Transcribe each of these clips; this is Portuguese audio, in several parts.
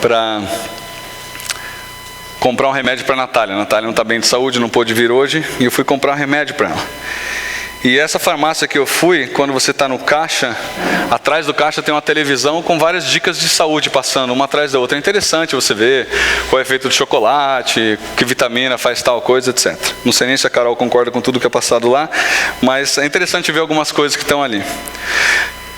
para comprar um remédio para a Natália. A Natália não está bem de saúde, não pôde vir hoje, e eu fui comprar um remédio para ela. E essa farmácia que eu fui, quando você está no caixa, atrás do caixa tem uma televisão com várias dicas de saúde passando, uma atrás da outra. É interessante você ver qual é o efeito do chocolate, que vitamina faz tal coisa, etc. Não sei nem se a Carol concorda com tudo que é passado lá, mas é interessante ver algumas coisas que estão ali.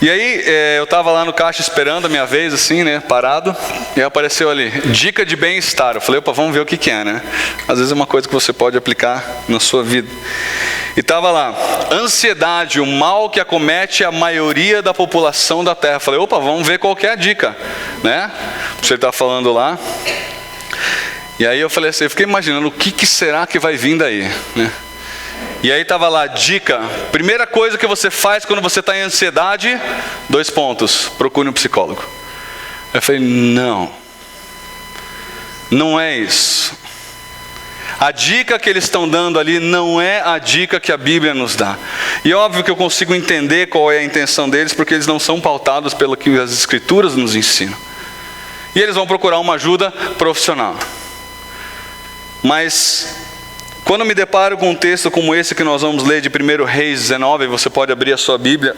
E aí, eu estava lá no caixa esperando a minha vez, assim, né, parado, e apareceu ali, dica de bem-estar. Eu falei, opa, vamos ver o que é, né? Às vezes é uma coisa que você pode aplicar na sua vida. E estava lá, ansiedade, o mal que acomete a maioria da população da Terra. Eu falei, opa, vamos ver qual que é a dica, né? Você está falando lá. E aí eu falei assim, eu fiquei imaginando o que será que vai vir daí, né? E aí estava lá, dica, primeira coisa que você faz quando você está em ansiedade, 2 pontos, procure um psicólogo. Eu falei, não é isso. A dica que eles estão dando ali não é a dica que a Bíblia nos dá. E óbvio que eu consigo entender qual é a intenção deles, porque eles não são pautados pelo que as Escrituras nos ensinam. E eles vão procurar uma ajuda profissional. Mas quando me deparo com um texto como esse que nós vamos ler de 1 Reis 19, você pode abrir a sua Bíblia,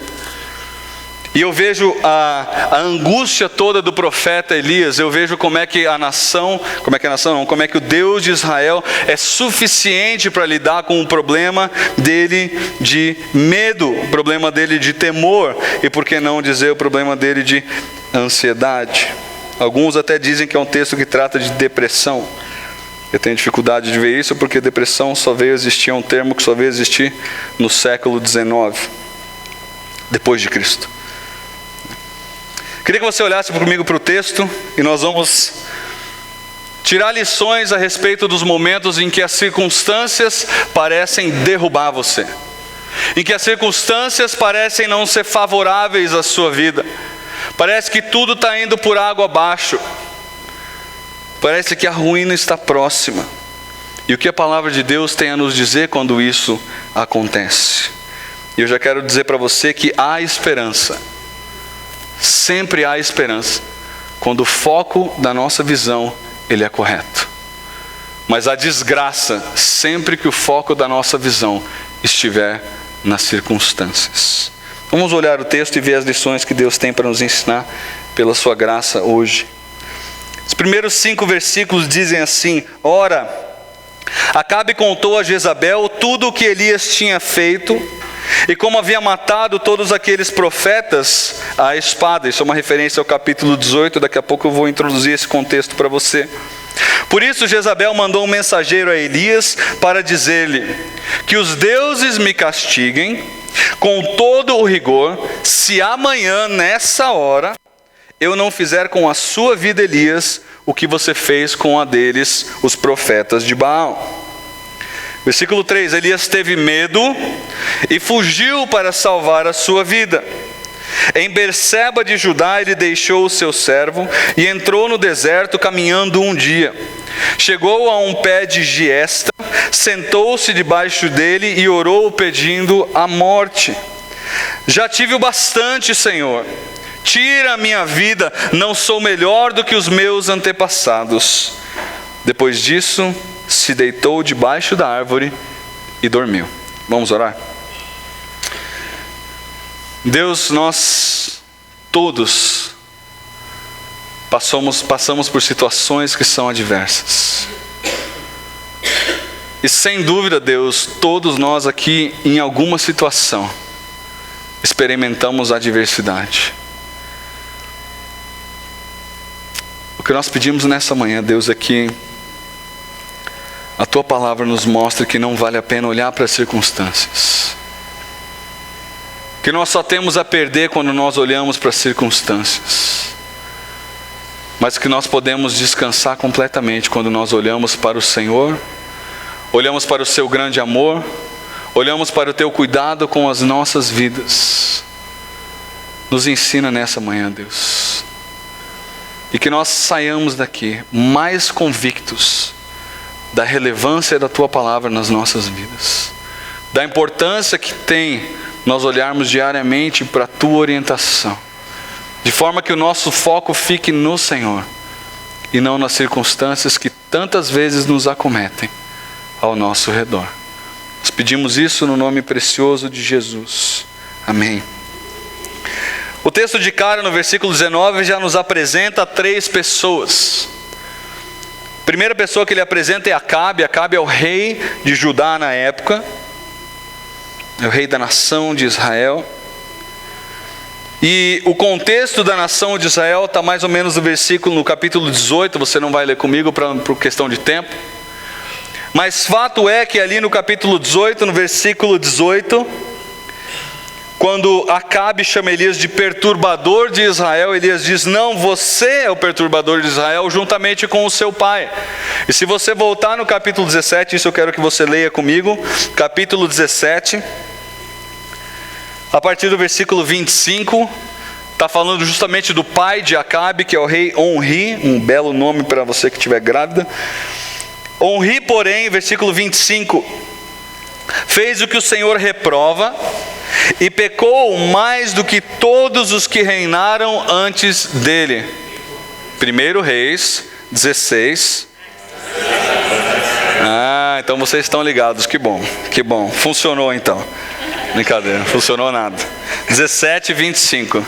e eu vejo a angústia toda do profeta Elias, eu vejo como é que o Deus de Israel é suficiente para lidar com o problema dele de medo, o problema dele de temor, e por que não dizer o problema dele de ansiedade. Alguns até dizem que é um texto que trata de depressão. Eu tenho dificuldade de ver isso porque depressão só veio existir, é um termo que só veio existir no século XIX, depois de Cristo. Queria que você olhasse comigo para o texto e nós vamos tirar lições a respeito dos momentos em que as circunstâncias parecem derrubar você, em que as circunstâncias parecem não ser favoráveis à sua vida, parece que tudo está indo por água abaixo. Parece que a ruína está próxima. E o que a palavra de Deus tem a nos dizer quando isso acontece? E eu já quero dizer para você que há esperança. Sempre há esperança. Quando o foco da nossa visão, ele é correto. Mas há desgraça sempre que o foco da nossa visão estiver nas circunstâncias. Vamos olhar o texto e ver as lições que Deus tem para nos ensinar pela sua graça hoje. Os primeiros 5 versículos dizem assim: ora, Acabe contou a Jezabel tudo o que Elias tinha feito, e como havia matado todos aqueles profetas à espada. Isso é uma referência ao capítulo 18, daqui a pouco eu vou introduzir esse contexto para você. Por isso Jezabel mandou um mensageiro a Elias para dizer-lhe: que os deuses me castiguem com todo o rigor, se amanhã, nessa hora, eu não fizer com a sua vida, Elias, o que você fez com a deles, os profetas de Baal. Versículo 3, Elias teve medo e fugiu para salvar a sua vida. Em Berseba de Judá ele deixou o seu servo e entrou no deserto caminhando um dia. Chegou a um pé de giesta, sentou-se debaixo dele e orou pedindo a morte. Já tive o bastante, Senhor. Tira a minha vida, não sou melhor do que os meus antepassados. Depois disso, se deitou debaixo da árvore e dormiu. Vamos orar? Deus, nós todos passamos por situações que são adversas. E sem dúvida, Deus, todos nós aqui em alguma situação experimentamos adversidade. O que nós pedimos nessa manhã, Deus, é que a Tua palavra nos mostre que não vale a pena olhar para as circunstâncias. Que nós só temos a perder quando nós olhamos para as circunstâncias. Mas que nós podemos descansar completamente quando nós olhamos para o Senhor, olhamos para o Seu grande amor, olhamos para o Teu cuidado com as nossas vidas. Nos ensina nessa manhã, Deus. E que nós saiamos daqui mais convictos da relevância da Tua palavra nas nossas vidas, da importância que tem nós olharmos diariamente para a Tua orientação, de forma que o nosso foco fique no Senhor e não nas circunstâncias que tantas vezes nos acometem ao nosso redor. Nós pedimos isso no nome precioso de Jesus. Amém. O texto de cara no versículo 19 já nos apresenta 3 pessoas. A primeira pessoa que ele apresenta é Acabe. Acabe é o rei de Judá na época, é o rei da nação de Israel. E o contexto da nação de Israel está mais ou menos no capítulo 18, você não vai ler comigo por questão de tempo. Mas fato é que ali no capítulo 18, no versículo 18, quando Acabe chama Elias de perturbador de Israel, Elias diz: não, você é o perturbador de Israel juntamente com o seu pai. E se você voltar no capítulo 17, isso eu quero que você leia comigo, capítulo 17, a partir do versículo 25, está falando justamente do pai de Acabe, que é o rei Onri, um belo nome para você que estiver grávida. Onri, porém, versículo 25, fez o que o Senhor reprova, e pecou mais do que todos os que reinaram antes dele. 1 Reis 16. Então vocês estão ligados, que bom, funcionou então. Brincadeira, não funcionou nada. 17, 25.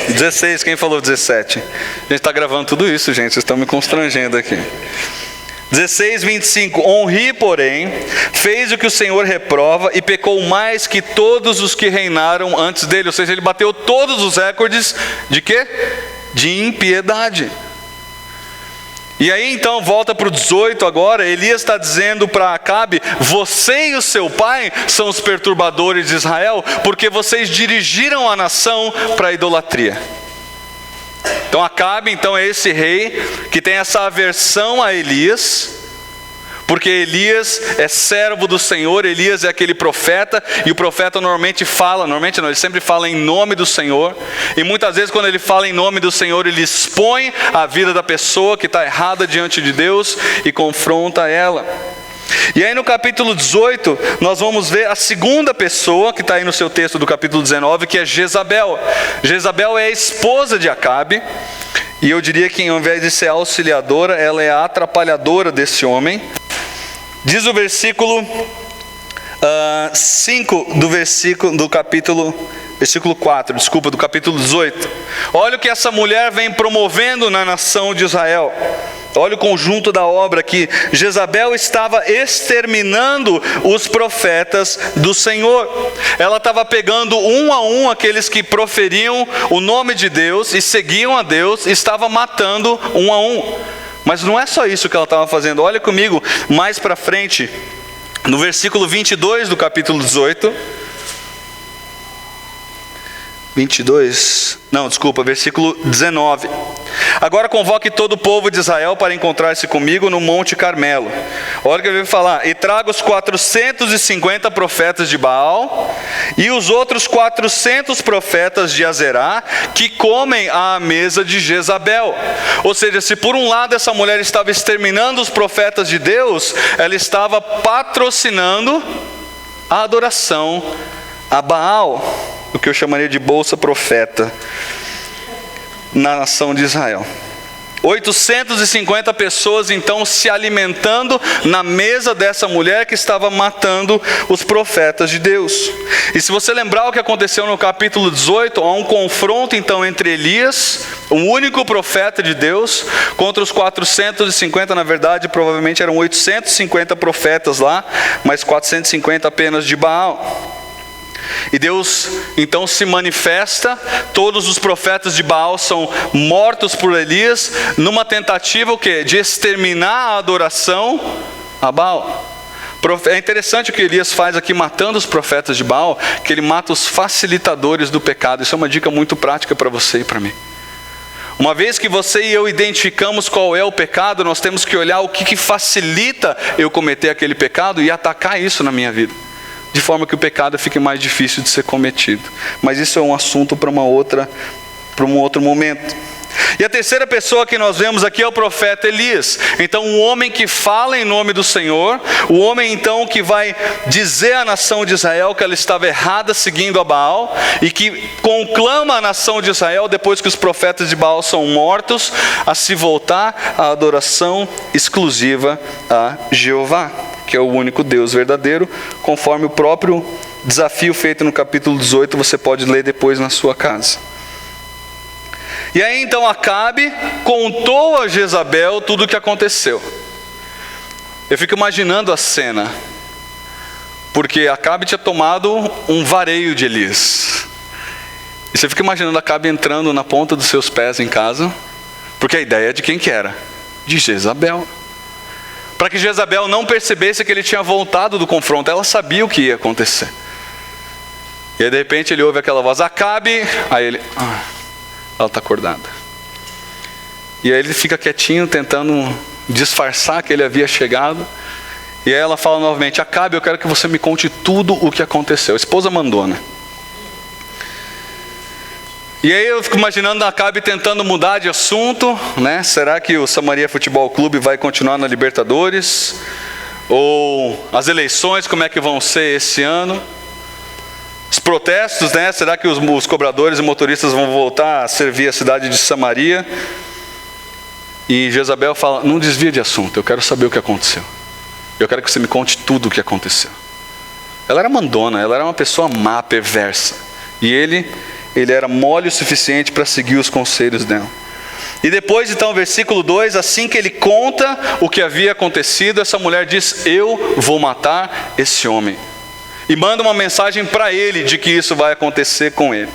16, quem falou 17? A gente está gravando tudo isso, gente, vocês estão me constrangendo aqui. 16, 25. Onri, porém, fez o que o Senhor reprova e pecou mais que todos os que reinaram antes dele. Ou seja, ele bateu todos os recordes de quê? De impiedade. E aí então volta para o 18 agora. Elias está dizendo para Acabe: você e o seu pai são os perturbadores de Israel, porque vocês dirigiram a nação para a idolatria. Então Acabe então é esse rei que tem essa aversão a Elias, porque Elias é servo do Senhor. Elias é aquele profeta, e o profeta normalmente não, ele sempre fala em nome do Senhor, e muitas vezes quando ele fala em nome do Senhor, ele expõe a vida da pessoa que está errada diante de Deus e confronta ela. E aí no capítulo 18, nós vamos ver a segunda pessoa que está aí no seu texto do capítulo 19, que é Jezabel. Jezabel é a esposa de Acabe, e eu diria que ao invés de ser auxiliadora, ela é a atrapalhadora desse homem. Diz o versículo 5 do capítulo 4, do capítulo 18. Olha o que essa mulher vem promovendo na nação de Israel. Olha o conjunto da obra aqui. Jezabel estava exterminando os profetas do Senhor. Ela estava pegando um a um aqueles que proferiam o nome de Deus e seguiam a Deus, e estava matando um a um. Mas não é só isso que ela estava fazendo. Olha comigo mais para frente, no versículo 22 do capítulo 18. Versículo 19. Agora convoque todo o povo de Israel para encontrar-se comigo no Monte Carmelo. Olha o que ele vai falar: e traga os 450 profetas de Baal e os outros 400 profetas de Azerá, que comem à mesa de Jezabel. Ou seja, se por um lado essa mulher estava exterminando os profetas de Deus, ela estava patrocinando a adoração a Baal, o que eu chamaria de bolsa profeta na nação de Israel. 850 pessoas então se alimentando na mesa dessa mulher que estava matando os profetas de Deus. E se você lembrar o que aconteceu no capítulo 18, há um confronto então entre Elias, o único profeta de Deus, contra os 450, na verdade provavelmente eram 850 profetas lá, mas 450 apenas de Baal. E Deus então se manifesta, todos os profetas de Baal são mortos por Elias, numa tentativa o quê? De exterminar a adoração a Baal. É interessante o que Elias faz aqui matando os profetas de Baal, que ele mata os facilitadores do pecado. Isso é uma dica muito prática para você e para mim. Uma vez que você e eu identificamos qual é o pecado, nós temos que olhar o que facilita eu cometer aquele pecado e atacar isso na minha vida, de forma que o pecado fique mais difícil de ser cometido. Mas isso é um assunto para um outro momento. E a terceira pessoa que nós vemos aqui é o profeta Elias. Então, um homem que fala em nome do Senhor, o homem então que vai dizer à nação de Israel que ela estava errada seguindo a Baal, e que conclama a nação de Israel, depois que os profetas de Baal são mortos, a se voltar à adoração exclusiva a Jeová, que é o único Deus verdadeiro, conforme o próprio desafio feito no capítulo 18, você pode ler depois na sua casa. E aí então Acabe contou a Jezabel tudo o que aconteceu. Eu fico imaginando a cena, porque Acabe tinha tomado um vareio de Elias. E você fica imaginando Acabe entrando na ponta dos seus pés em casa, porque a ideia é de quem que era? De Jezabel. Para que Jezabel não percebesse que ele tinha voltado do confronto, ela sabia o que ia acontecer. E aí de repente ele ouve aquela voz, Acabe, aí ele... ela está acordada. E aí ele fica quietinho, tentando disfarçar que ele havia chegado. E aí ela fala novamente, Acabe, eu quero que você me conte tudo o que aconteceu. A esposa mandou, né? E aí eu fico imaginando Acabe tentando mudar de assunto, né? Será que o Samaria Futebol Clube vai continuar na Libertadores? Ou as eleições, como é que vão ser esse ano? Os protestos, né? Será que os cobradores e motoristas vão voltar a servir a cidade de Samaria? E Jezabel fala, não desvia de assunto, eu quero saber o que aconteceu. Eu quero que você me conte tudo o que aconteceu. Ela era mandona, ela era uma pessoa má, perversa. E ele era mole o suficiente para seguir os conselhos dela. E depois então, versículo 2, assim que ele conta o que havia acontecido, essa mulher diz, eu vou matar esse homem. E manda uma mensagem para ele de que isso vai acontecer com ele.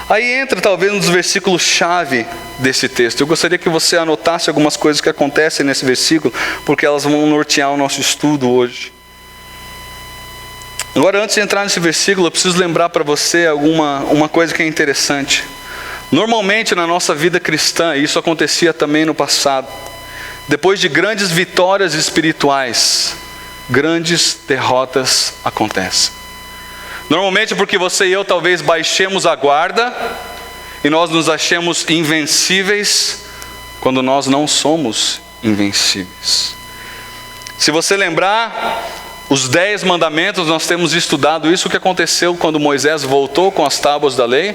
Aí entra talvez um dos versículos chave desse texto. Eu gostaria que você anotasse algumas coisas que acontecem nesse versículo, porque elas vão nortear o nosso estudo hoje. Agora, antes de entrar nesse versículo, eu preciso lembrar para você uma coisa que é interessante. Normalmente na nossa vida cristã, e isso acontecia também no passado, depois de grandes vitórias espirituais, grandes derrotas acontecem. Normalmente porque você e eu talvez baixemos a guarda e nós nos achemos invencíveis, quando nós não somos invencíveis. Se você lembrar, os 10 mandamentos, nós temos estudado isso, o que aconteceu quando Moisés voltou com as tábuas da lei.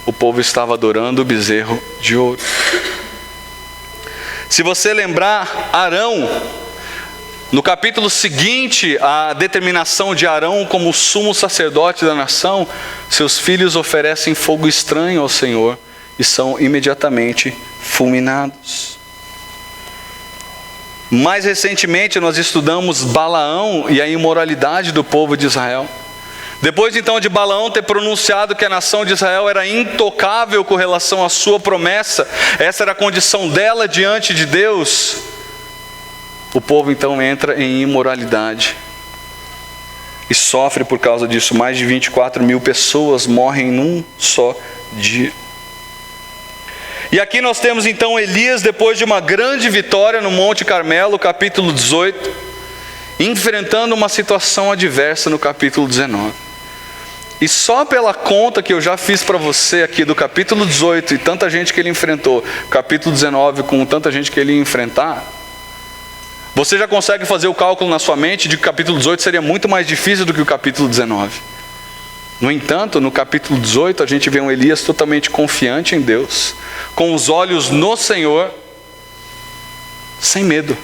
O povo estava adorando o bezerro de ouro. Se você lembrar, Arão, no capítulo seguinte, a determinação de Arão como sumo sacerdote da nação, seus filhos oferecem fogo estranho ao Senhor e são imediatamente fulminados. Mais recentemente nós estudamos Balaão e a imoralidade do povo de Israel. Depois então de Balaão ter pronunciado que a nação de Israel era intocável com relação à sua promessa, essa era a condição dela diante de Deus, o povo então entra em imoralidade e sofre por causa disso. Mais de 24 mil pessoas morrem num só dia. E aqui nós temos então Elias, depois de uma grande vitória no Monte Carmelo, capítulo 18, enfrentando uma situação adversa no capítulo 19. E só pela conta que eu já fiz para você aqui do capítulo 18 e tanta gente que ele enfrentou, capítulo 19 com tanta gente que ele ia enfrentar, você já consegue fazer o cálculo na sua mente de que o capítulo 18 seria muito mais difícil do que o capítulo 19. No entanto, no capítulo 18 a gente vê um Elias totalmente confiante em Deus, com os olhos no Senhor, sem medo,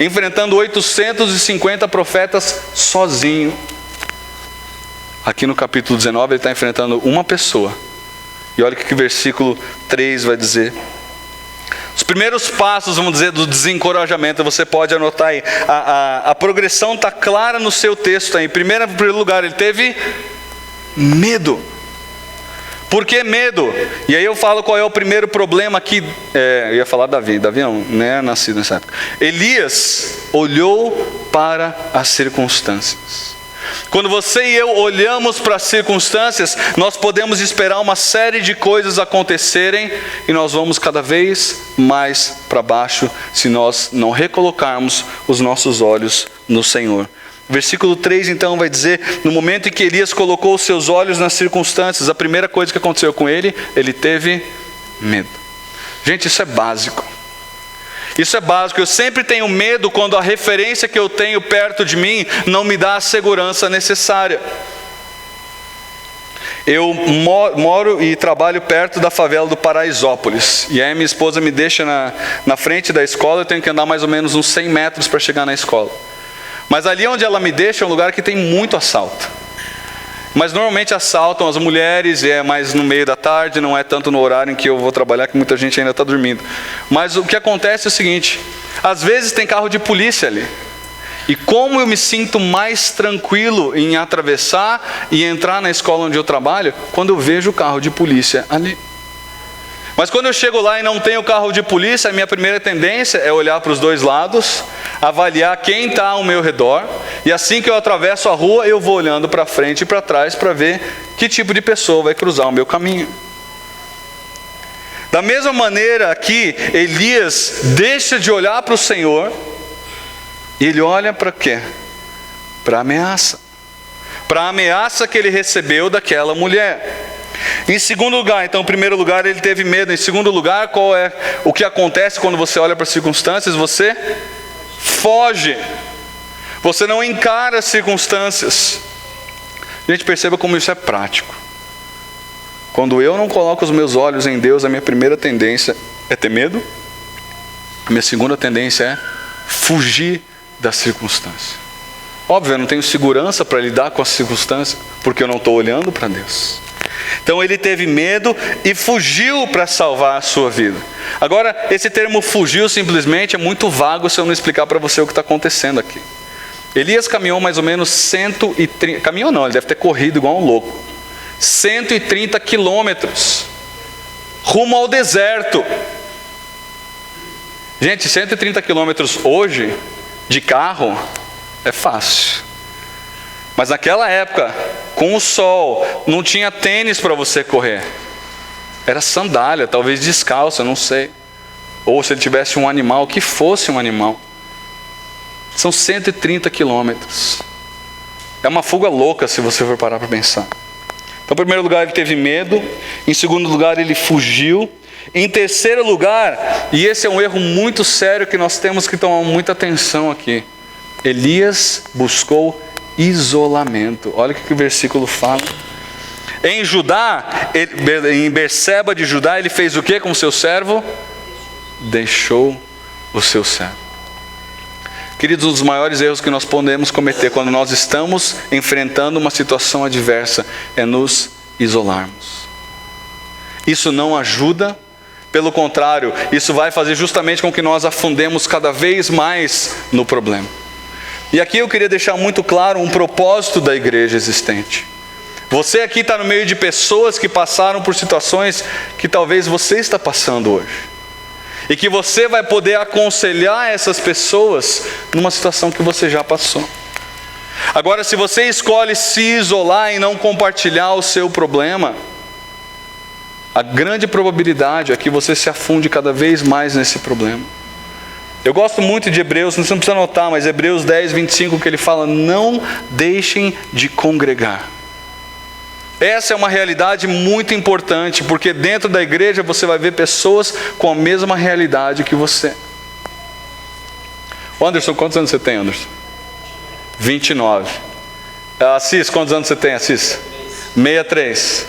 enfrentando 850 profetas sozinho. Aqui no capítulo 19 ele está enfrentando uma pessoa. E olha o que o versículo 3 vai dizer. Os primeiros passos, vamos dizer, do desencorajamento, você pode anotar aí. A progressão está clara no seu texto aí. Em primeiro lugar, ele teve medo. Por que medo? E aí eu falo qual é o primeiro problema aqui. Eu ia falar Davi não, né, nascido nessa época. Elias olhou para as circunstâncias. Quando você e eu olhamos para as circunstâncias, nós podemos esperar uma série de coisas acontecerem e nós vamos cada vez mais para baixo se nós não recolocarmos os nossos olhos no Senhor. Versículo 3 então vai dizer: no momento em que Elias colocou os seus olhos nas circunstâncias, a primeira coisa que aconteceu com ele teve medo. Gente, isso é básico. Isso é básico. Eu sempre tenho medo quando a referência que eu tenho perto de mim não me dá a segurança necessária. Eu moro e trabalho perto da favela do Paraisópolis. E aí minha esposa me deixa na frente da escola. Eu tenho que andar mais ou menos uns 100 metros para chegar na escola. Mas ali onde ela me deixa é um lugar que tem muito assalto. Mas normalmente assaltam as mulheres, e é mais no meio da tarde, não é tanto no horário em que eu vou trabalhar, que muita gente ainda está dormindo. Mas o que acontece é o seguinte: às vezes tem carro de polícia ali. E como eu me sinto mais tranquilo em atravessar e entrar na escola onde eu trabalho, quando eu vejo o carro de polícia ali. Mas quando eu chego lá e não tenho carro de polícia, a minha primeira tendência é olhar para os dois lados, avaliar quem está ao meu redor, e assim que eu atravesso a rua, eu vou olhando para frente e para trás para ver que tipo de pessoa vai cruzar o meu caminho. Da mesma maneira aqui, Elias deixa de olhar para o Senhor, e ele olha para quê? Para a ameaça. Para a ameaça que ele recebeu daquela mulher. Em segundo lugar, então, em primeiro lugar ele teve medo. Em segundo lugar, qual é o que acontece quando você olha para as circunstâncias? Você foge. Você não encara as circunstâncias. Gente, perceba como isso é prático. Quando eu não coloco os meus olhos em Deus, a minha primeira tendência é ter medo. A minha segunda tendência é fugir da circunstância. Óbvio, eu não tenho segurança para lidar com as circunstâncias, porque eu não estou olhando para Deus. Então ele teve medo e fugiu para salvar a sua vida. Agora, esse termo fugiu simplesmente é muito vago se eu não explicar para você o que está acontecendo aqui. Elias caminhou mais ou menos 130, caminhou não, ele deve ter corrido igual um louco, 130 quilômetros, rumo ao deserto. Gente, 130 quilômetros hoje, de carro, é fácil. Mas naquela época, com o sol, não tinha tênis para você correr. Era sandália, talvez descalça, não sei. Ou se ele tivesse um animal, que fosse um animal. São 130 quilômetros. É uma fuga louca se você for parar para pensar. Então, em primeiro lugar, ele teve medo. Em segundo lugar, ele fugiu. Em terceiro lugar, e esse é um erro muito sério que nós temos que tomar muita atenção aqui. Elias buscou isolamento. Olha o que o versículo fala. Em Judá, em Berseba de Judá, ele fez o que com o seu servo? Deixou o seu servo. Queridos, um dos maiores erros que nós podemos cometer quando nós estamos enfrentando uma situação adversa é nos isolarmos. Isso não ajuda, pelo contrário, isso vai fazer justamente com que nós afundemos cada vez mais no problema. E aqui eu queria deixar muito claro um propósito da igreja existente. Você aqui está no meio de pessoas que passaram por situações que talvez você está passando hoje. E que você vai poder aconselhar essas pessoas numa situação que você já passou. Agora, se você escolhe se isolar e não compartilhar o seu problema, a grande probabilidade é que você se afunde cada vez mais nesse problema. Eu gosto muito de Hebreus, não precisa anotar, mas Hebreus 10, 25, que ele fala: não deixem de congregar. Essa é uma realidade muito importante, porque dentro da igreja você vai ver pessoas com a mesma realidade que você. Anderson, quantos anos você tem, Anderson? 29. Assis, quantos anos você tem, Assis? 63.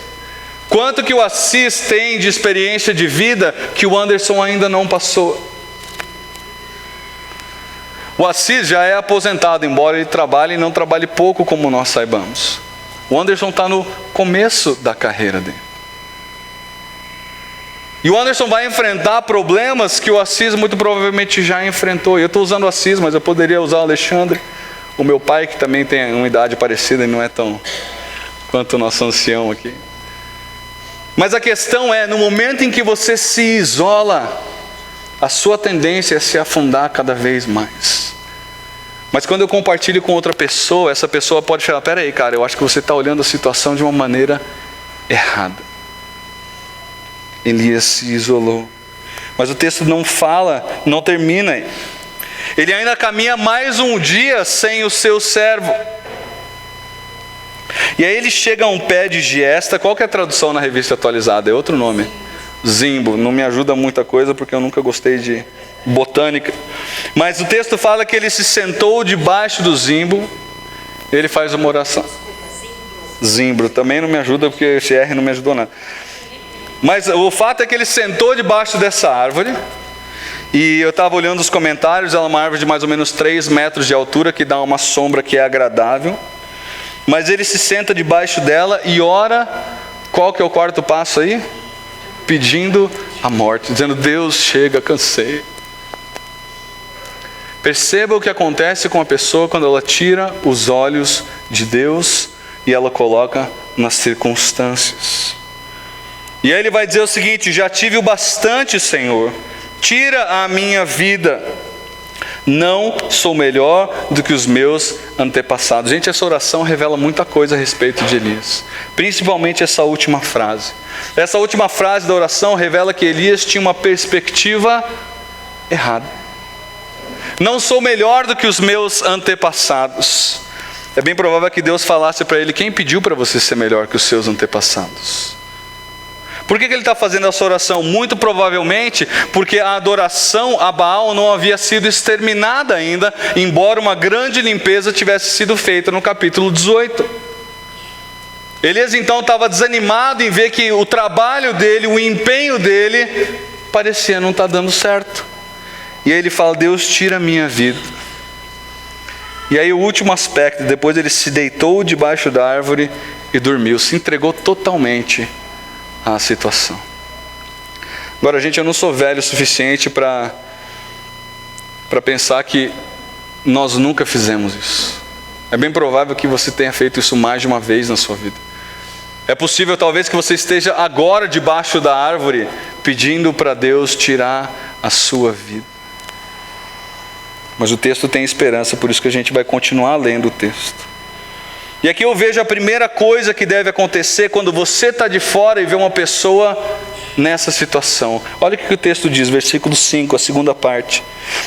Quanto que o Assis tem de experiência de vida que o Anderson ainda não passou? O Assis já é aposentado, embora ele trabalhe e não trabalhe pouco, como nós saibamos. O Anderson está no começo da carreira dele. E o Anderson vai enfrentar problemas que o Assis muito provavelmente já enfrentou. Eu estou usando o Assis, mas eu poderia usar o Alexandre, o meu pai, que também tem uma idade parecida e não é tão quanto o nosso ancião aqui. Mas a questão é, no momento em que você se isola, a sua tendência é se afundar cada vez mais. Mas quando eu compartilho com outra pessoa, essa pessoa pode falar: pera aí, cara, eu acho que você está olhando a situação de uma maneira errada. Elias se isolou. Mas o texto não fala, não termina aí. Ele ainda caminha mais um dia sem o seu servo. E aí ele chega a um pé de giesta. Qual que é a tradução na Revista Atualizada? É outro nome. Zimbo. Não me ajuda muita coisa porque eu nunca gostei de botânica. Mas o texto fala que ele se sentou debaixo do zimbo. Ele faz uma oração. Zimbro. Também não me ajuda porque esse R não me ajudou nada. Mas o fato é que ele sentou debaixo dessa árvore. E eu estava olhando os comentários. Ela é uma árvore de mais ou menos 3 metros de altura, que dá uma sombra que é agradável. Mas ele se senta debaixo dela e ora. Qual que é o quarto passo aí? Pedindo a morte, dizendo: Deus, chega, cansei. Perceba o que acontece com a pessoa quando ela tira os olhos de Deus e ela coloca nas circunstâncias. E aí ele vai dizer o seguinte: já tive o bastante, Senhor, tira a minha vida. Não sou melhor do que os meus antepassados. Gente, essa oração revela muita coisa a respeito de Elias. Principalmente essa última frase. Essa última frase da oração revela que Elias tinha uma perspectiva errada. Não sou melhor do que os meus antepassados. É bem provável que Deus falasse para ele: quem pediu para você ser melhor que os seus antepassados? Por que ele está fazendo essa oração? Muito provavelmente porque a adoração a Baal não havia sido exterminada ainda, embora uma grande limpeza tivesse sido feita no capítulo 18. Elias então estava desanimado em ver que o trabalho dele, o empenho dele, parecia não estar dando certo. E aí ele fala: Deus, tira a minha vida. E aí o último aspecto, depois ele se deitou debaixo da árvore e dormiu, se entregou totalmente à situação. Agora, gente, eu não sou velho o suficiente para pensar que nós nunca fizemos isso. É bem provável que você tenha feito isso mais de uma vez na sua vida. É possível talvez que você esteja agora debaixo da árvore pedindo para Deus tirar a sua vida. Mas o texto tem esperança, por isso que a gente vai continuar lendo o texto. E aqui eu vejo a primeira coisa que deve acontecer quando você está de fora e vê uma pessoa nessa situação. Olha o que o texto diz, versículo 5, a segunda parte.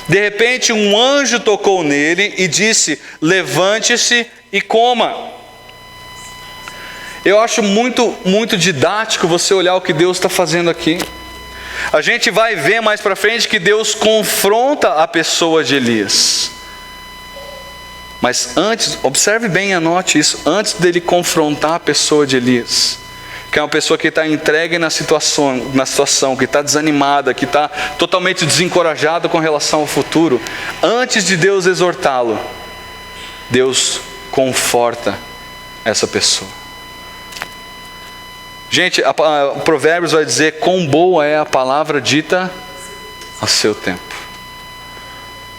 De repente um anjo tocou nele e disse: levante-se e coma. Eu acho muito didático você olhar o que Deus está fazendo aqui. A gente vai ver mais para frente que Deus confronta a pessoa de Elias. Mas antes, observe bem e anote isso, antes dele confrontar a pessoa de Elias, que é uma pessoa que está entregue na situação, que está desanimada, que está totalmente desencorajada com relação ao futuro, antes de Deus exortá-lo, Deus conforta essa pessoa. Gente, o Provérbios vai dizer: quão boa é a palavra dita a seu tempo.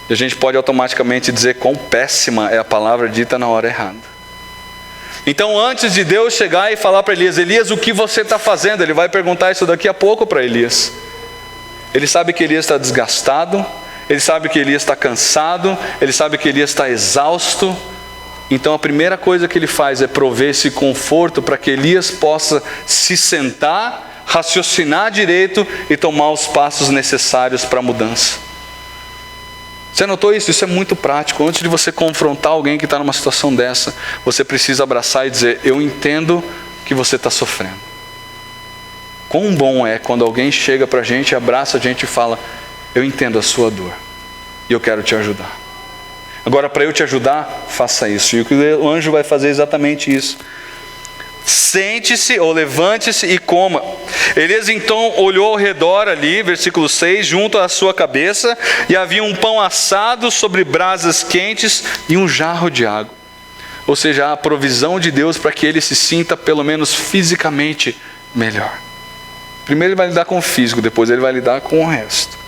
E a gente pode automaticamente dizer quão péssima é a palavra dita na hora errada. Então, antes de Deus chegar e falar para Elias: Elias, o que você está fazendo? Ele vai perguntar isso daqui a pouco para Elias. Ele sabe que Elias está desgastado, ele sabe que Elias está cansado, ele sabe que Elias está exausto. Então a primeira coisa que ele faz é prover esse conforto para que Elias possa se sentar, raciocinar direito e tomar os passos necessários para a mudança. Você notou isso? Isso é muito prático. Antes de você confrontar alguém que está numa situação dessa, você precisa abraçar e dizer: eu entendo que você está sofrendo. Quão bom é quando alguém chega para a gente, abraça a gente e fala: eu entendo a sua dor e eu quero te ajudar. Agora, para eu te ajudar, faça isso. E o anjo vai fazer exatamente isso. Sente-se ou levante-se e coma. Elias então olhou ao redor ali, versículo 6, junto à sua cabeça, e havia um pão assado sobre brasas quentes e um jarro de água. Ou seja, a provisão de Deus para que ele se sinta pelo menos fisicamente melhor. Primeiro ele vai lidar com o físico, depois ele vai lidar com o resto.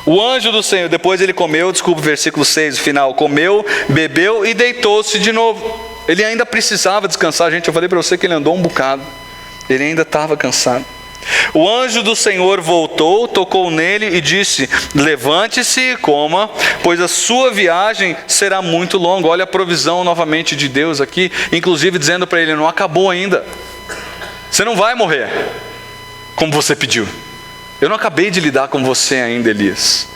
O anjo do Senhor, depois ele comeu, versículo 6, o final, comeu, bebeu e deitou-se de novo. Ele ainda precisava descansar, gente, eu falei para você que ele andou um bocado. Ele ainda estava cansado. O anjo do Senhor voltou, tocou nele e disse: levante-se e coma, pois a sua viagem será muito longa. Olha a provisão novamente de Deus aqui, inclusive dizendo para ele: não acabou ainda. Você não vai morrer como você pediu. Eu não acabei de lidar com você ainda, Elias.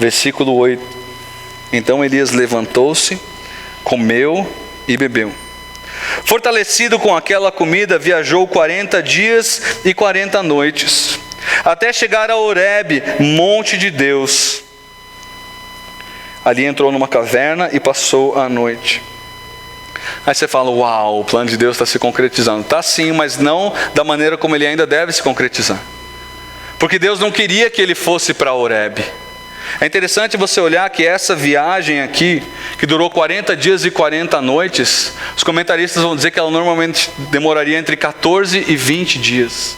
Versículo 8. Então Elias levantou-se, comeu e bebeu. Fortalecido com aquela comida, viajou 40 dias e 40 noites, até chegar a Horebe, monte de Deus. Ali entrou numa caverna e passou a noite. Aí você fala, uau, o plano de Deus está se concretizando. Está sim, mas não da maneira como ele ainda deve se concretizar. Porque Deus não queria que ele fosse para Horebe. É interessante você olhar que essa viagem aqui, que durou 40 dias e 40 noites, os comentaristas vão dizer que ela normalmente demoraria entre 14 e 20 dias.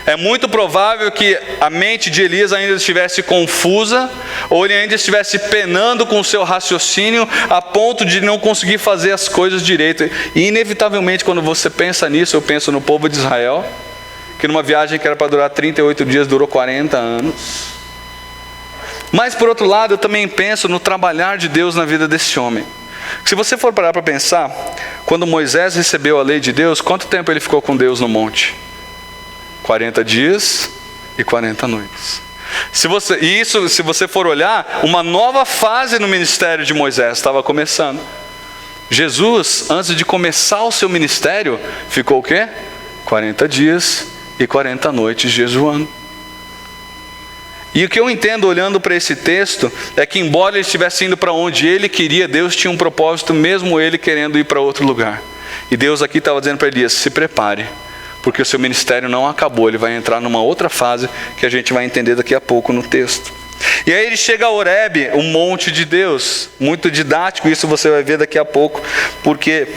É muito provável que a mente de Elias ainda estivesse confusa, ou ele ainda estivesse penando com o seu raciocínio, a ponto de não conseguir fazer as coisas direito. E inevitavelmente, quando você pensa nisso, eu penso no povo de Israel, que numa viagem que era para durar 38 dias, durou 40 anos. Mas por outro lado, eu também penso no trabalhar de Deus na vida desse homem. Se você for parar para pensar, quando Moisés recebeu a lei de Deus, quanto tempo ele ficou com Deus no monte? 40 dias e 40 noites. Se você for olhar, uma nova fase no ministério de Moisés estava começando. Jesus, antes de começar o seu ministério, ficou o quê? 40 dias e 40 noites jejuando. E o que eu entendo olhando para esse texto é que, embora ele estivesse indo para onde ele queria, Deus tinha um propósito, mesmo ele querendo ir para outro lugar. E Deus aqui estava dizendo para Elias, se prepare, porque o seu ministério não acabou, ele vai entrar numa outra fase que a gente vai entender daqui a pouco no texto. E aí ele chega a Horebe, um monte de Deus, muito didático, isso você vai ver daqui a pouco, porque...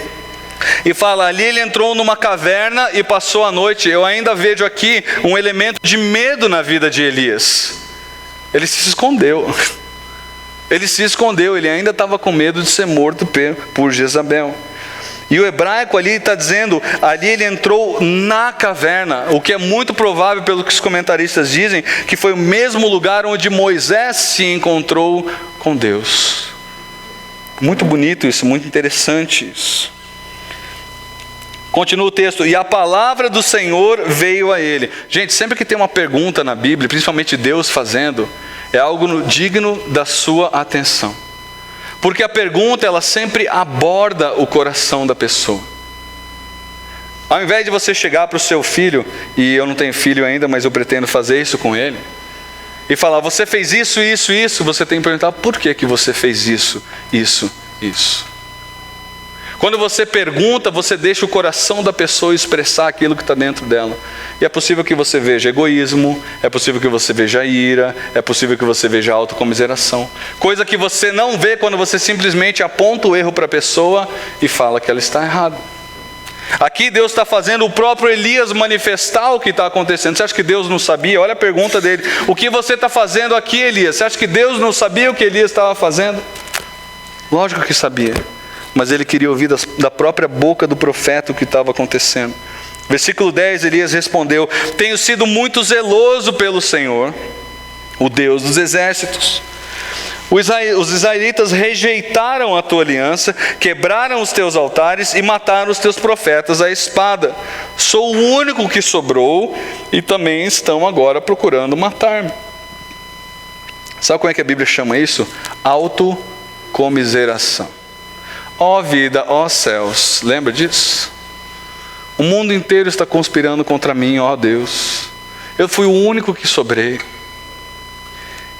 E fala, ali ele entrou numa caverna e passou a noite. Eu ainda vejo aqui um elemento de medo na vida de Elias. Ele se escondeu. Ele ainda estava com medo de ser morto por Jezabel. E o hebraico ali está dizendo, ali ele entrou na caverna, o que é muito provável pelo que os comentaristas dizem, que foi o mesmo lugar onde Moisés se encontrou com Deus. Muito bonito isso, muito interessante isso. Continua o texto, e a palavra do Senhor veio a ele. Gente, sempre que tem uma pergunta na Bíblia, principalmente Deus fazendo, é algo digno da sua atenção. Porque a pergunta, ela sempre aborda o coração da pessoa. Ao invés de você chegar para o seu filho, e eu não tenho filho ainda, mas eu pretendo fazer isso com ele, e falar, você fez isso, isso, isso, você tem que perguntar, por que você fez isso, isso, isso? Quando você pergunta, você deixa o coração da pessoa expressar aquilo que está dentro dela. E é possível que você veja egoísmo, é possível que você veja ira, é possível que você veja autocomiseração. Coisa que você não vê quando você simplesmente aponta o erro para a pessoa e fala que ela está errada. Aqui Deus está fazendo o próprio Elias manifestar o que está acontecendo. Você acha que Deus não sabia? Olha a pergunta dele. O que você está fazendo aqui, Elias? Você acha que Deus não sabia o que Elias estava fazendo? Lógico que sabia. Mas ele queria ouvir da própria boca do profeta o que estava acontecendo. Versículo 10, Elias respondeu, tenho sido muito zeloso pelo Senhor, o Deus dos exércitos. Os israelitas rejeitaram a tua aliança, quebraram os teus altares e mataram os teus profetas à espada. Sou o único que sobrou e também estão agora procurando matar-me. Sabe como é que a Bíblia chama isso? Autocomiseração. Ó vida, ó céus, lembra disso? O mundo inteiro está conspirando contra mim, ó Deus. Eu fui o único que sobrei.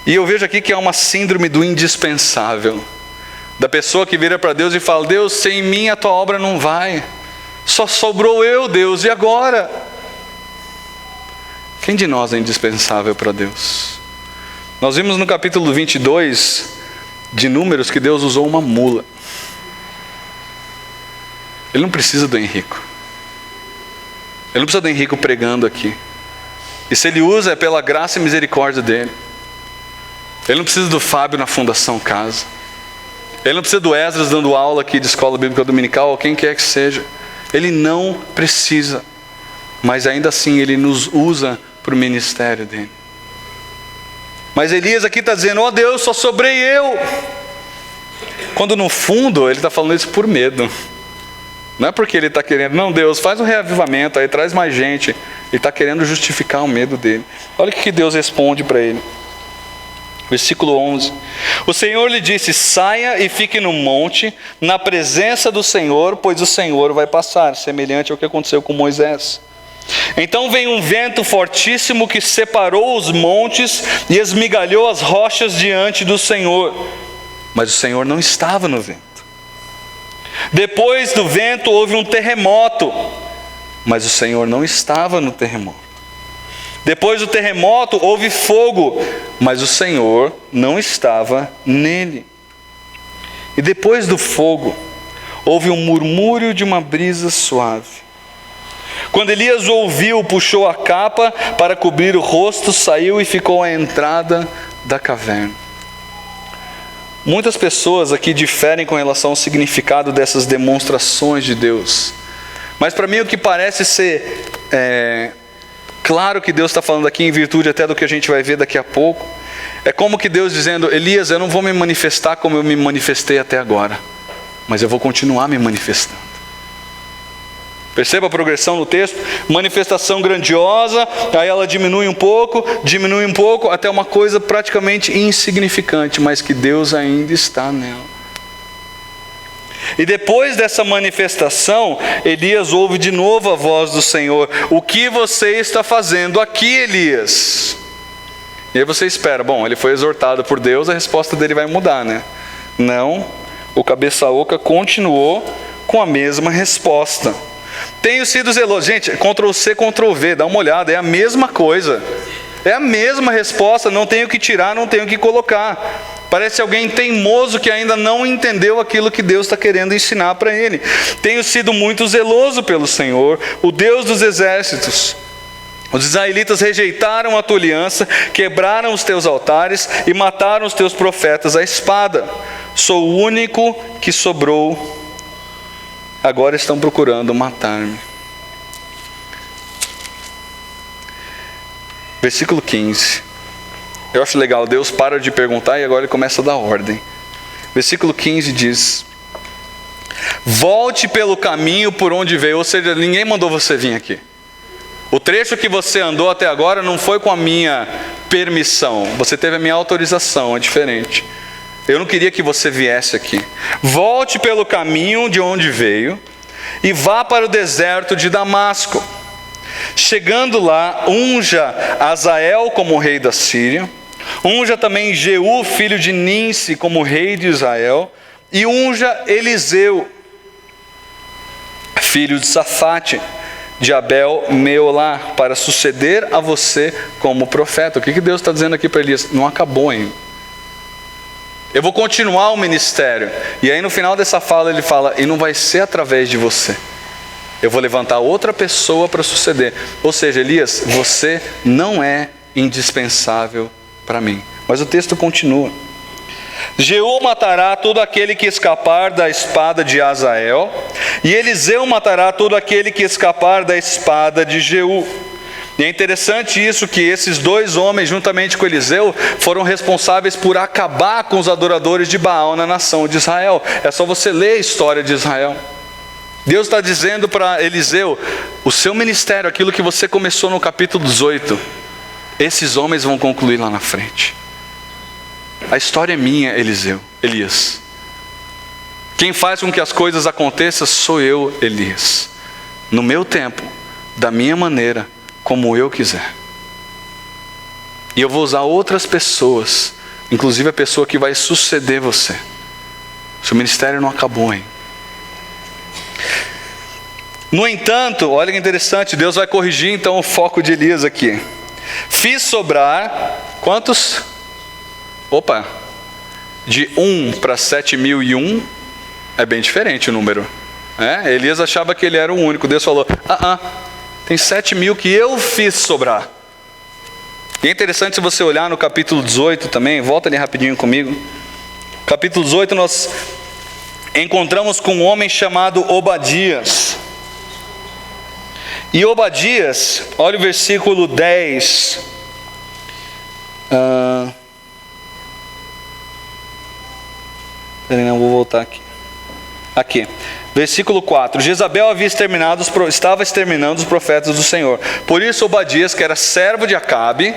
E eu vejo aqui que é uma síndrome do indispensável. Da pessoa que vira para Deus e fala, Deus, sem mim a tua obra não vai. Só sobrou eu, Deus, e agora? Quem de nós é indispensável para Deus? Nós vimos no capítulo 22 de Números que Deus usou uma mula. Ele não precisa do Henrico. Ele não precisa do Henrico pregando aqui. E se ele usa é pela graça e misericórdia dele. Ele não precisa do Fábio na Fundação Casa. Ele não precisa do Esdras dando aula aqui de escola bíblica dominical, ou quem quer que seja. Ele não precisa. Mas ainda assim ele nos usa para o ministério dele. Mas Elias aqui está dizendo, ó Deus, só sobrei eu. Quando no fundo ele está falando isso por medo. Não é porque ele está querendo, não, Deus, faz um reavivamento, aí traz mais gente. Ele está querendo justificar o medo dele. Olha o que Deus responde para ele. Versículo 11. O Senhor lhe disse: saia e fique no monte, na presença do Senhor, pois o Senhor vai passar, semelhante ao que aconteceu com Moisés. Então veio um vento fortíssimo que separou os montes e esmigalhou as rochas diante do Senhor. Mas o Senhor não estava no vento. Depois do vento houve um terremoto, mas o Senhor não estava no terremoto. Depois do terremoto houve fogo, mas o Senhor não estava nele. E depois do fogo houve um murmúrio de uma brisa suave. Quando Elias o ouviu, puxou a capa para cobrir o rosto, saiu e ficou à entrada da caverna. Muitas pessoas aqui diferem com relação ao significado dessas demonstrações de Deus. Mas para mim o que parece ser claro que Deus está falando aqui, em virtude até do que a gente vai ver daqui a pouco, é como que Deus dizendo: Elias, eu não vou me manifestar como eu me manifestei até agora, mas eu vou continuar me manifestando. Perceba a progressão no texto: manifestação grandiosa, aí ela diminui um pouco, até uma coisa praticamente insignificante, mas que Deus ainda está nela. E depois dessa manifestação, Elias ouve de novo a voz do Senhor: o que você está fazendo aqui, Elias? E aí você espera, bom, ele foi exortado por Deus, a resposta dele vai mudar, né? Não, o cabeça oca continuou com a mesma resposta: tenho sido zeloso. Gente, Ctrl+C, Ctrl+V, dá uma olhada, é a mesma coisa. É a mesma resposta, não tenho que tirar, não tenho que colocar. Parece alguém teimoso que ainda não entendeu aquilo que Deus está querendo ensinar para ele. Tenho sido muito zeloso pelo Senhor, o Deus dos exércitos. Os israelitas rejeitaram a tua aliança, quebraram os teus altares e mataram os teus profetas à espada. Sou o único que sobrou. Agora estão procurando matar-me. Versículo 15. Eu acho legal, Deus para de perguntar e agora ele começa a dar ordem. Versículo 15 diz: volte pelo caminho por onde veio. Ou seja, ninguém mandou você vir aqui. O trecho que você andou até agora não foi com a minha permissão, você teve a minha autorização, é diferente. Eu não queria que você viesse aqui. Volte pelo caminho de onde veio e vá para o deserto de Damasco. Chegando lá, unja Azael como rei da Síria, unja também Jeú, filho de Ninsi, como rei de Israel, e unja Eliseu, filho de Safate, de Abel Meolá, para suceder a você como profeta. O que Deus está dizendo aqui para Elias? Não acabou ainda. Eu vou continuar o ministério. E aí no final dessa fala ele fala: e não vai ser através de você. Eu vou levantar outra pessoa para suceder. Ou seja, Elias, você não é indispensável para mim. Mas o texto continua: Jeú matará todo aquele que escapar da espada de Azael, e Eliseu matará todo aquele que escapar da espada de Jeú. E é interessante isso, que esses dois homens, juntamente com Eliseu, foram responsáveis por acabar com os adoradores de Baal na nação de Israel. É só você ler a história de Israel. Deus está dizendo para Eliseu: o seu ministério, aquilo que você começou no capítulo 18, esses homens vão concluir lá na frente. A história é minha, Elias. Quem faz com que as coisas aconteçam sou eu, Elias. No meu tempo, da minha maneira, como eu quiser. E eu vou usar outras pessoas, inclusive a pessoa que vai suceder você. Seu ministério não acabou, hein? No entanto, olha que interessante, Deus vai corrigir então o foco de Elias aqui. Fiz sobrar, quantos? De 1 para 7.001, é bem diferente o número. Elias achava que ele era o único. Deus falou: tem 7.000 que eu fiz sobrar. E é interessante se você olhar no capítulo 18 também, volta ali rapidinho comigo. Capítulo 18 nós encontramos com um homem chamado Obadias. E Obadias, olha o versículo 10. Não vou voltar aqui. Versículo 4. Jezabel estava exterminando os profetas do Senhor. Por isso Obadias, que era servo de Acabe,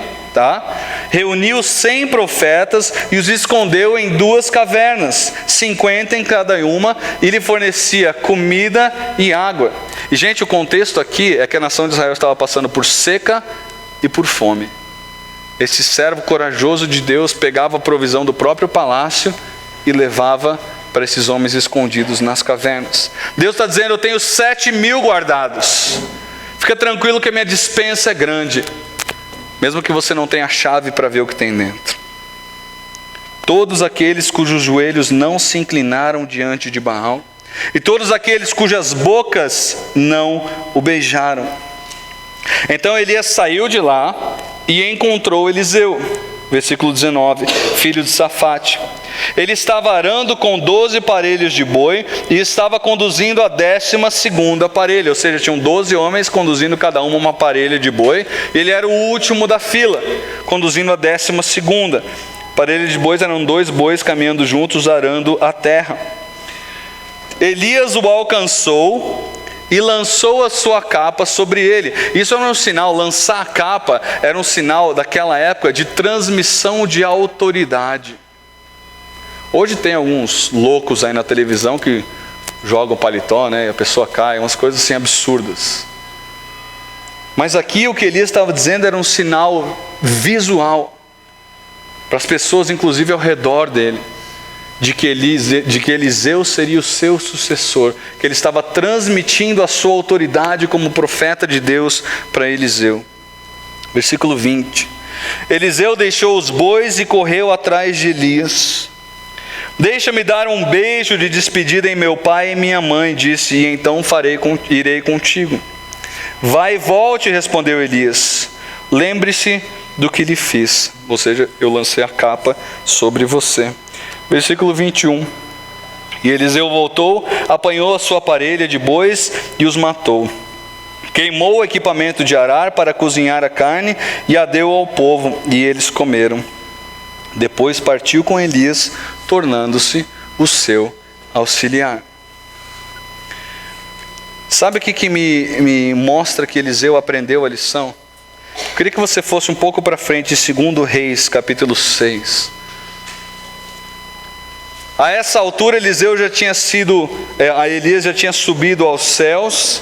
reuniu 100 profetas e os escondeu em 2 cavernas, 50 em cada uma, e lhe fornecia comida e água. E gente, o contexto aqui é que a nação de Israel estava passando por seca e por fome. Esse servo corajoso de Deus pegava a provisão do próprio palácio e levava para esses homens escondidos nas cavernas. Deus está dizendo: eu tenho 7.000 guardados. Fica tranquilo que a minha despensa é grande, mesmo que você não tenha a chave para ver o que tem dentro. Todos aqueles cujos joelhos não se inclinaram diante de Baal, e todos aqueles cujas bocas não o beijaram. Então Elias saiu de lá e encontrou Eliseu, versículo 19, filho de Safate. Ele estava arando com 12 parelhos de boi e estava conduzindo a 12ª parelha, ou seja, tinham 12 homens conduzindo cada uma parelha de boi. Ele era o último da fila, conduzindo a 12ª. Parelha de bois eram 2 bois caminhando juntos, arando a terra. Elias o alcançou e lançou a sua capa sobre ele. Isso era um sinal, lançar a capa era um sinal daquela época de transmissão de autoridade. Hoje tem alguns loucos aí na televisão que jogam paletó, e a pessoa cai, umas coisas assim absurdas. Mas aqui o que Elias estava dizendo era um sinal visual para as pessoas, inclusive ao redor dele, de que Eliseu seria o seu sucessor, que ele estava transmitindo a sua autoridade como profeta de Deus para Eliseu. Versículo 20. Eliseu deixou os bois e correu atrás de Elias. Deixa-me dar um beijo de despedida em meu pai e minha mãe, disse, e então irei contigo. Vai e volte, respondeu Elias. Lembre-se do que lhe fiz, ou seja, eu lancei a capa sobre você. Versículo 21. E Eliseu voltou, apanhou a sua parelha de bois e os matou. Queimou o equipamento de arar para cozinhar a carne e a deu ao povo, e eles comeram. Depois partiu com Elias, tornando-se o seu auxiliar. Sabe o que me mostra que Eliseu aprendeu a lição? Eu queria que você fosse um pouco para frente, em 2 Reis, capítulo 6. A essa altura Elias já tinha subido aos céus.